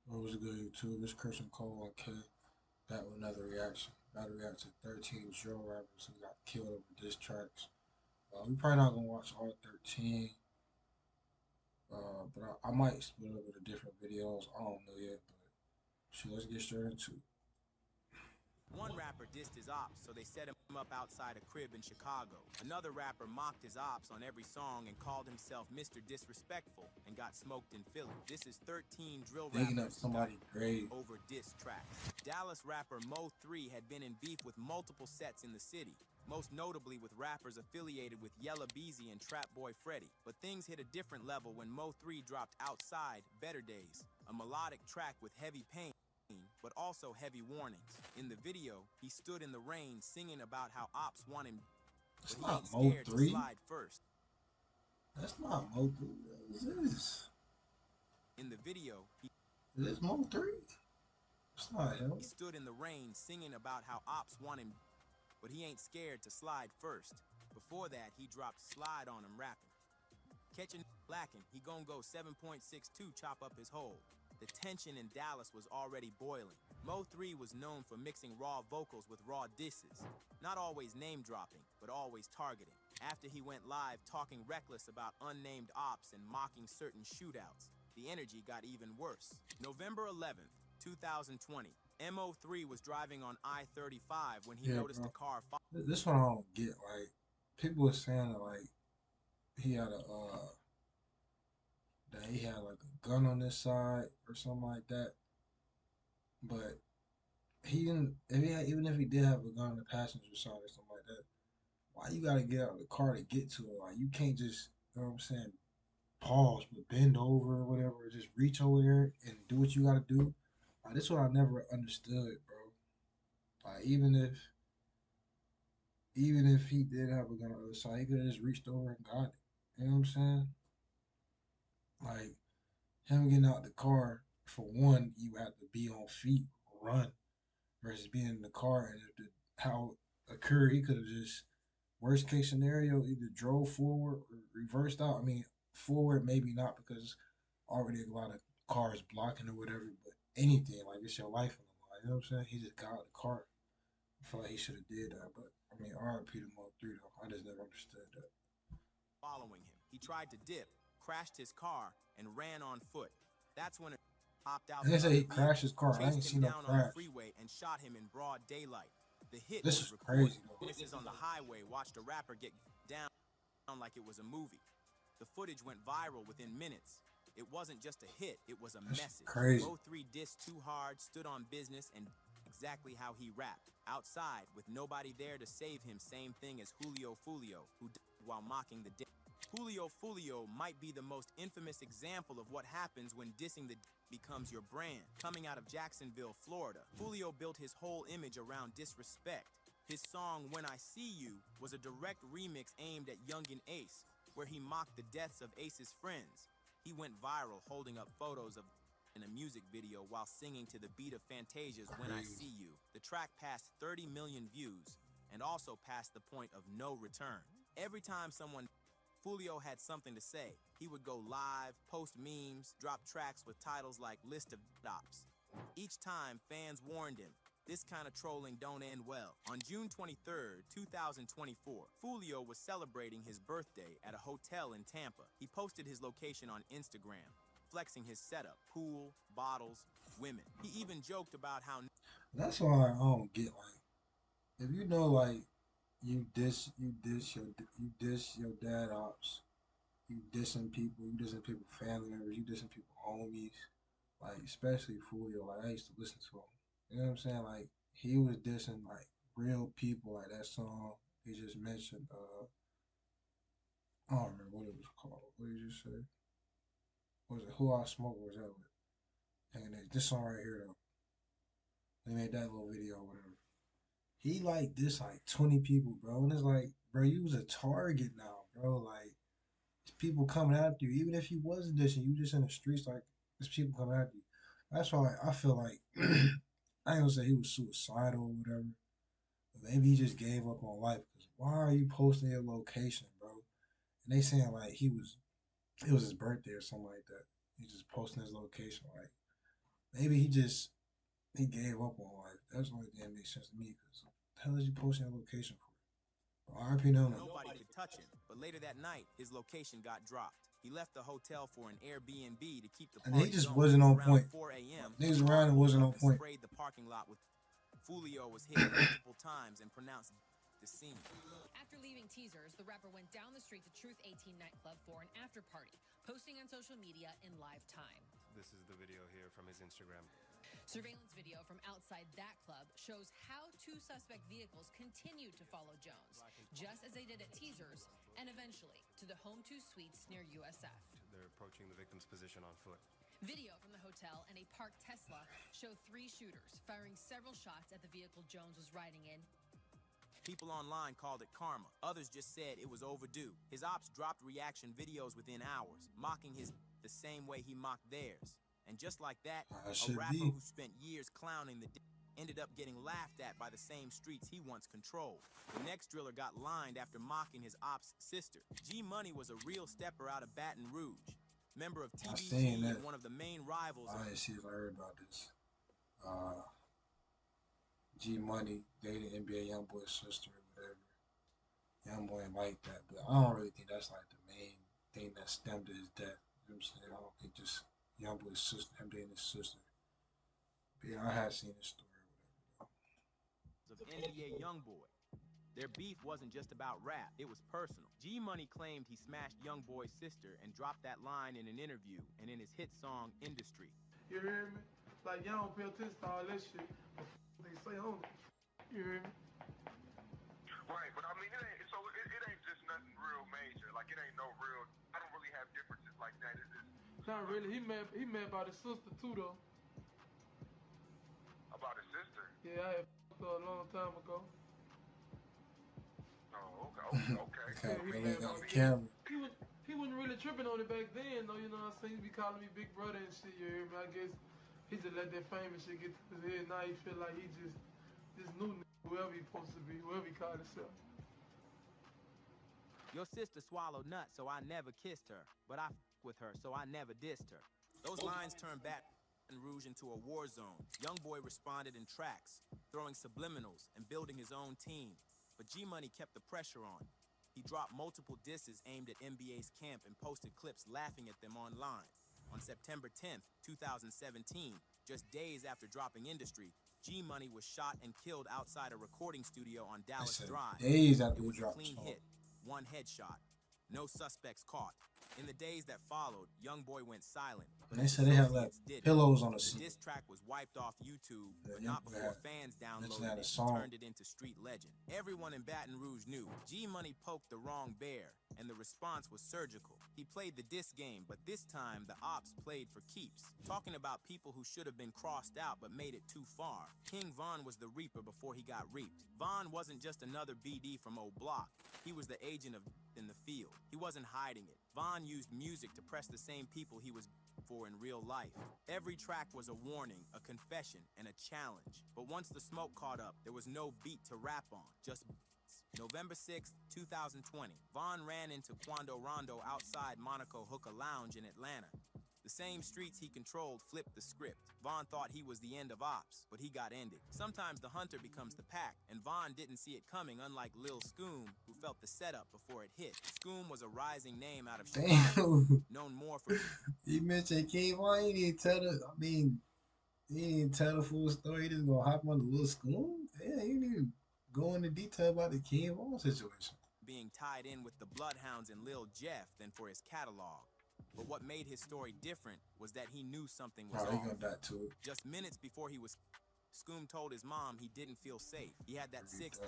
What was good, YouTube? It's Christian Cole and K. Back with another reaction. About to react to 13 drill rappers who got killed over diss tracks. We probably not gonna watch all 13, but I might split up into different videos. I don't know yet, but shit, let's get straight into it. One rapper dissed his ops, so they set him up outside a crib in Chicago. Another rapper mocked his ops on every song and called himself Mr. Disrespectful and got smoked in Philly. This is 13 drill Digging up rappers who got somebody's grave. over diss tracks. Dallas rapper Mo 3 had been in beef with multiple sets in the city, most notably with rappers affiliated with Yella Beezy and Trap Boy Freddy. But things hit a different level when Mo 3 dropped Outside, Better Days, a melodic track with heavy pain, but also heavy warnings. In the video, he stood in the rain singing about how ops want him, That's but he not ain't Mo scared to 3. slide first. That's not Mo 3. What is this? In the video, Is this Mo 3? It's not him. he stood in the rain singing about how ops want him, but he ain't scared to slide first. Before that, he dropped Slide on him rapping. Catching lacking, he gon' go 7.62 chop up his hole. The tension in Dallas was already boiling. Mo 3 was known for mixing raw vocals with raw disses, not always name dropping, but always targeting. After he went live talking reckless about unnamed ops and mocking certain shootouts, the energy got even worse. November 11th, 2020, MO3 was driving on I-35 when he Yeah, noticed a bro. car. This one I don't get. Like, people are saying that, like, he had that he had like a gun on his side or something like that. But he didn't. If he had, even if he did have a gun on the passenger side or something like that, why you gotta get out of the car to get to it? Like you can't just, you know what I'm saying, pause, but bend over or whatever, or just reach over there and do what you gotta do. Like this is what I never understood, bro. Like even if he did have a gun on the other side, he could have just reached over and got it. You know what I'm saying? Like him getting out the car, for one, you have to be on feet, run, versus being in the car. And if the how it occurred, he could have just worst case scenario either drove forward or reversed out. I mean, forward maybe not because already a lot of cars blocking or whatever. But anything like it's your life on the line. You know what I'm saying? He just got out the car. I feel like he should have did that. But I mean, R.I.P. to Mo 3 though. I just never understood that. Following him. He tried to dip, crashed his car, and ran on foot. That's when it hopped out And they the say he other crashed his vehicle, car. I chased ain't him seen no down on the crash. freeway, and shot him in broad daylight. The hit This was is recorded. crazy though. Witnesses on the highway watched a rapper get down like it was a movie. The footage went viral within minutes. It wasn't just a hit, it was a This is message. crazy. Mo 3 dissed too hard, stood on business, and exactly how he rapped. Outside, with nobody there to save him, same thing as Julio Fulio, who died while mocking the diss. Julio Fulio might be the most infamous example of what happens when dissing the becomes your brand. Coming out of Jacksonville, Florida, Fulio built his whole image around disrespect. His song When I See You was a direct remix aimed at Youngin Ace, where he mocked the deaths of Ace's friends. He went viral holding up photos of in a music video while singing to the beat of Fantasia's When I Crazy. See You. The track passed 30 million views and also passed the point of no return. Every time someone Fulio had something to say, he would go live, post memes, drop tracks with titles like List of Ops. Each time, fans warned him, this kind of trolling don't end well. On June 23rd, 2024, Fulio was celebrating his birthday at a hotel in Tampa. He posted his location on Instagram, flexing his setup, pool, bottles, women. He even joked about how That's why I don't get like if you know like you diss your dad ops, you dissing people family members, you dissing people homies, like especially Fulio. Like I used to listen to him. You know what I'm saying? Like he was dissing like real people. Like that song he just mentioned. I don't remember what it was called. What did you say? Was it Who I Smoke? Or was that with? And this song right here though. They made that little video or whatever. He like this like 20 people, bro. And it's like, bro, you was a target now, bro. Like, it's people coming after you. Even if you wasn't dissing, you just in the streets, like, there's people coming after you. That's why I feel like, I ain't gonna say he was suicidal or whatever. But maybe he just gave up on life. Because why are you posting your location, bro? And they saying like it was his birthday or something like that. He just posting his location. Like, Maybe he gave up on life. That's the only thing that makes sense to me. Cause the hell is you posting a location for? But RP no no. Nobody could touch him, but later that night, his location got dropped. He left the hotel for an Airbnb to keep the And he party just going. wasn't on Around point. 4 a.m., Niggas a car around him pulled wasn't up on and point. sprayed the parking lot with. Fulio was hit multiple times and pronounced the scene. After leaving Teasers, the rapper went down the street to Truth 18 nightclub for an after party, posting on social media in live time. This is the video here from his Instagram. Surveillance video from outside that club shows how two suspect vehicles continued to follow Jones, just as they did at Teasers, and eventually to the Home 2 suites near USF. They're approaching the victim's position on foot. Video from the hotel and a parked Tesla show 3 shooters firing several shots at the vehicle Jones was riding in. People online called it karma. Others just said it was overdue. His ops dropped reaction videos within hours, mocking his the same way he mocked theirs. And just like that, a rapper who spent years clowning the ended up getting laughed at by the same streets he once controlled. The next driller got lined after mocking his ops' sister. G Money was a real stepper out of Baton Rouge, member of TBG and one of the main rivals. I didn't see if I heard about this. G Money dated NBA YoungBoy's sister or whatever. YoungBoy like that, but I don't really think that's like the main thing that stemmed to his death. You know what I'm saying? I don't think just YoungBoy's sister, him dating his sister. But yeah, I had seen this story or whatever. Of NBA YoungBoy. Their beef wasn't just about rap, it was personal. G Money claimed he smashed YoungBoy's sister and dropped that line in an interview and in his hit song Industry. You hear me? Like y'all don't pay attention to all that shit. They say on it. You hear me? Right, but I mean it ain't just nothing real major. Like it ain't no real. I don't really have differences like that. It's just not really. He mad about his sister too though. About his sister? Yeah, I had fucked her a long time ago. Oh, okay. He wasn't really tripping on it back then though. You know what I'm saying? He be calling me big brother and shit. You hear me? I guess he just let that fame and shit get to his head. Now he feel like he just this new whoever he supposed to be, whoever he called himself. Your sister swallowed nuts, so I never kissed her. But I with her, so I never dissed her. Those lines turned Baton Rouge into a war zone. YoungBoy responded in tracks, throwing subliminals and building his own team. But G Money kept the pressure on. He dropped multiple disses aimed at NBA's camp and posted clips laughing at them online. On September 10th, 2017, just days after dropping Industry, G Money was shot and killed outside a recording studio on Dallas Drive. Days after it was he dropped a clean hit, one headshot, no suspects caught. In the days that followed, YoungBoy went silent. And they said they had left pillows on the scene. The diss track was wiped off YouTube, but not before fans downloaded it and turned it into street legend. Everyone in Baton Rouge knew G Money poked the wrong bear, and the response was surgical. He played the diss game, but this time the ops played for keeps, talking about people who should have been crossed out but made it too far. King Von was the reaper before he got reaped. Von wasn't just another BD from old block. He was the agent of in the field. He wasn't hiding it. Von used music to press the same people he was for in real life. Every track was a warning, a confession, and a challenge. But once the smoke caught up, there was no beat to rap on, just beats. November 6th, 2020, Von ran into Quando Rondo outside Monaco Hookah Lounge in Atlanta. The same streets he controlled flipped the script. Von thought he was the end of ops, but he got ended. Sometimes the hunter becomes the pack, and Von didn't see it coming, unlike Lil Scoom, who felt the setup before it hit. Scoom was a rising name out of Chicago, known more for... You mentioned King Von, he didn't tell the full story. He just gonna hop on the Lil Scoom? Yeah, he didn't even go into detail about the King Von situation. Being tied in with the Bloodhounds and Lil Jeff than for his catalog. But what made his story different was that he knew something was off. He got that too. Just minutes before he was, Scoom told his mom he didn't feel safe. He had that sixth.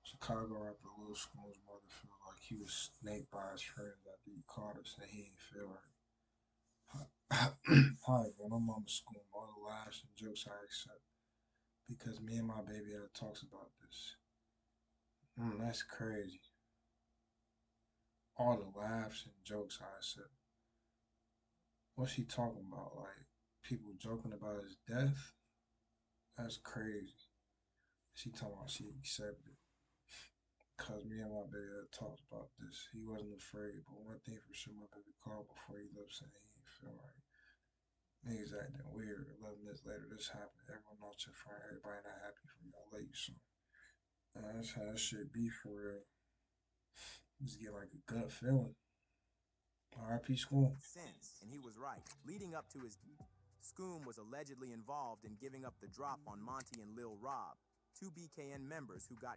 Chicago rapper Lil Scoom's mother felt like he was snaked by his friends after he caught her, saying he didn't feel right. Hi, bro. My mama's Scoom. All the laughs and jokes I accept because me and my baby had talks about this. That's crazy. All the laughs and jokes I accept. What's she talking about? Like, people joking about his death? That's crazy. She talking about she accepted. Because me and my baby had talked about this. He wasn't afraid, but one thing for sure, my baby called before he left saying he didn't feel right. Niggas acting weird. 11 minutes later, this happened. Everyone not your friend. Everybody not happy for you. I'll let you some. That's how that shit be for real. Just get like a gut feeling. R.I.P. School. Sense, and he was right. Leading up to his, Scoom was allegedly involved in giving up the drop on Monty and Lil Rob, two BKN members who got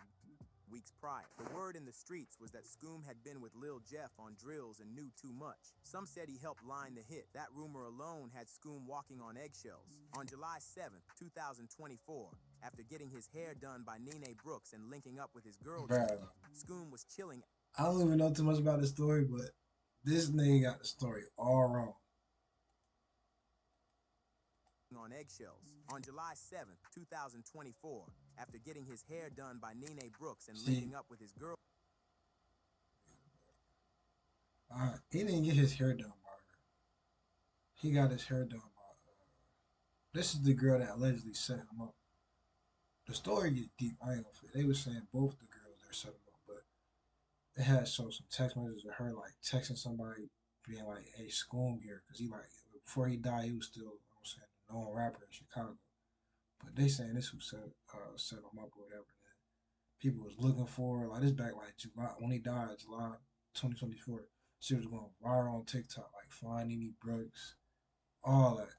weeks prior. The word in the streets was that Scoom had been with Lil Jeff on drills and knew too much. Some said he helped line the hit. That rumor alone had Scoom walking on eggshells. On July 7th, 2024, after getting his hair done by Nene Brooks and linking up with his girl, Bro, Scoom was chilling I don't even know too much about the story, but this nigga got the story all wrong. on eggshells. On July 7th, 2024, after getting his hair done by Nene Brooks and linking up with his girl. He didn't get his hair done by her. He got his hair done by this is the girl that allegedly set him up. The story gets deep. I ain't gonna fit. They were saying both the girls there set him up, but they had shown some text messages of her like texting somebody, being like, "Hey, Scoom here," because he like before he died, he was still, I'm saying, a known rapper in Chicago. But they saying this who set him up or whatever. And people was looking for her. Like this back like July when he died, July 2024. She was going viral on TikTok, like finding Nene Brooks, all that.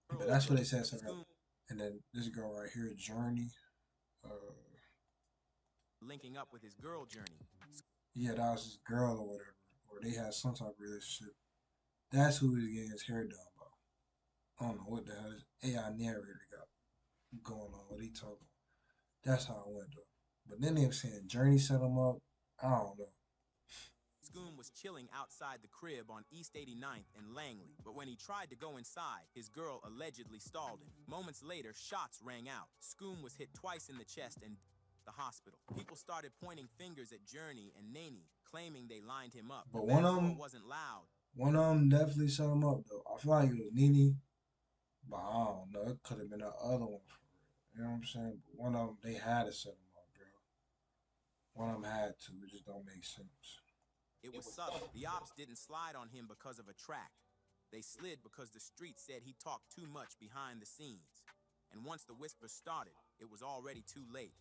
But that's what they said. And then this girl right here, Journey. Linking up with his girl, Journey. Yeah, that was his girl or whatever. Or they had some type of relationship. That's who he was getting his hair done by. I don't know what the hell this AI narrator got going on, what he talking. That's how it went though. But then they were saying Journey set him up. I don't know. Scoom was chilling outside the crib on East 89th in Langley, but when he tried to go inside, his girl allegedly stalled him. Moments later, shots rang out. Scoom was hit twice in the chest and the hospital. People started pointing fingers at Journey and Nene, claiming they lined him up. But the one of them wasn't loud. One of them definitely set him up though. I feel like it was Nene, but I don't know. It could have been the other one for real. You know what I'm saying? But one of them, they had to set him up, bro. One of them had to. It just don't make sense. It was subtle. The ops didn't slide on him because of a track. They slid because the street said he talked too much behind the scenes. And once the whisper started, it was already too late.